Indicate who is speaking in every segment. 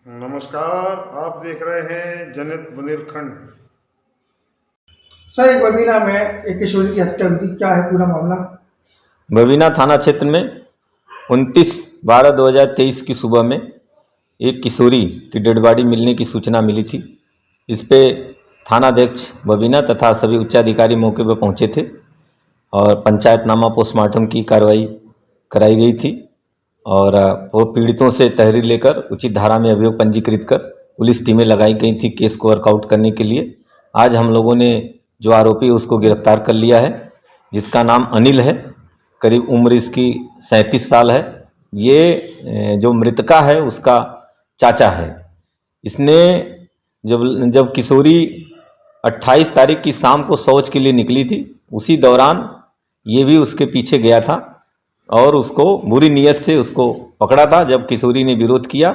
Speaker 1: नमस्कार, आप देख रहे हैं जनहित बुंदेलखंड।
Speaker 2: सर, एक बबीना में एक किशोरी की हत्या हुई थी, क्या है पूरा मामला?
Speaker 3: बबीना थाना क्षेत्र में 29/12/2023 की सुबह में एक किशोरी की डेड बॉडी मिलने की सूचना मिली थी। इस पे थानाध्यक्ष बबीना तथा सभी उच्चाधिकारी मौके पर पहुंचे थे और पंचायतनामा पोस्टमार्टम की कार्रवाई कराई गई थी और वो पीड़ितों से तहरीर लेकर उचित धारा में अभियोग पंजीकृत कर पुलिस टीमें लगाई गई थी केस को वर्कआउट करने के लिए। आज हम लोगों ने जो आरोपी उसको गिरफ्तार कर लिया है, जिसका नाम अनिल है। करीब उम्र इसकी 37 साल है। ये जो मृतका है उसका चाचा है। इसने जब किशोरी 28 तारीख की शाम को शौच के लिए निकली थी, उसी दौरान ये भी उसके पीछे गया था और उसको बुरी नीयत से उसको पकड़ा था। जब किशोरी ने विरोध किया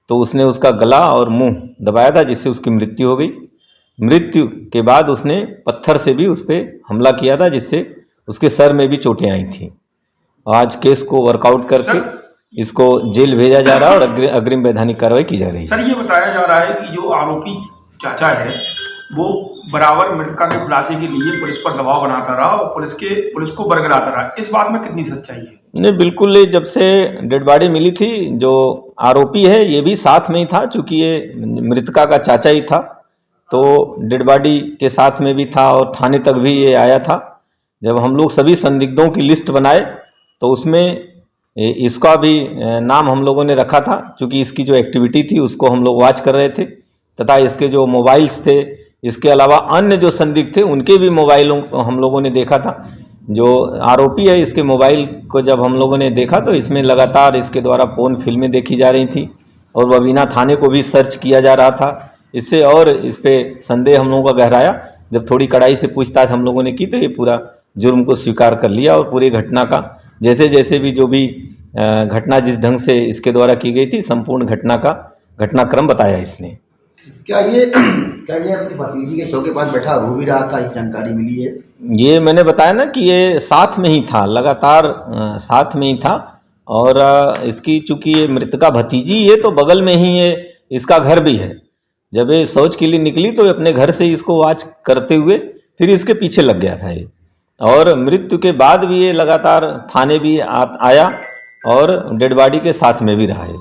Speaker 3: तो उसने उसका गला और मुंह दबाया था, जिससे उसकी मृत्यु हो गई। मृत्यु के बाद उसने पत्थर से भी उस पर हमला किया था, जिससे उसके सर में भी चोटें आई थी। आज केस को वर्कआउट करके इसको जेल भेजा जा रहा है और अग्रिम वैधानिक कार्रवाई की जा रही है।
Speaker 4: सर, ये बताया जा रहा है कि जो आरोपी चाचा है वो बराबर मृतका के खुलासे के लिए पुलिस पर दबाव बनाता रहा और पुलिस को बरगलाता रहा। इस बात में कितनी सच्चाई है?
Speaker 3: नहीं, बिल्कुल। ये जब से डेड बॉडी मिली थी, जो आरोपी है ये भी साथ में ही था, चूंकि ये मृतका का चाचा ही था, तो डेड बॉडी के साथ में भी था और थाने तक भी ये आया था। जब हम लोग सभी संदिग्धों की लिस्ट बनाए तो उसमें इसका भी नाम हम लोगों ने रखा था, क्योंकि इसकी जो एक्टिविटी थी उसको हम लोग वॉच कर रहे थे तथा इसके जो मोबाइल्स थे, इसके अलावा अन्य जो संदिग्ध थे उनके भी मोबाइलों को हम लोगों ने देखा था। जो आरोपी है इसके मोबाइल को जब हम लोगों ने देखा तो इसमें लगातार इसके द्वारा फ़ोन फिल्में देखी जा रही थी और बबीना थाने को भी सर्च किया जा रहा था। इससे और इस पर संदेह हम लोगों का गहराया। जब थोड़ी कड़ाई से पूछताछ हम लोगों ने की तो ये पूरा जुर्म को स्वीकार कर लिया और पूरी घटना का जैसे जैसे भी जो भी घटना जिस ढंग से इसके द्वारा की गई थी, संपूर्ण घटना का घटनाक्रम बताया इसने।
Speaker 5: क्या ये अपनी भतीजी के शव के पास बैठा रो भी रहा था, इस जानकारी मिली है?
Speaker 3: ये मैंने बताया ना कि ये साथ में ही था, लगातार साथ में ही था। और इसकी चूंकि ये मृतका भतीजी है तो बगल में ही ये इसका घर भी है। जब ये शौच के लिए निकली तो अपने घर से इसको वॉच करते हुए फिर इसके पीछे लग गया था ये, और मृत्यु के बाद भी ये लगातार थाने भी आया और डेड बॉडी के साथ में भी रहा है।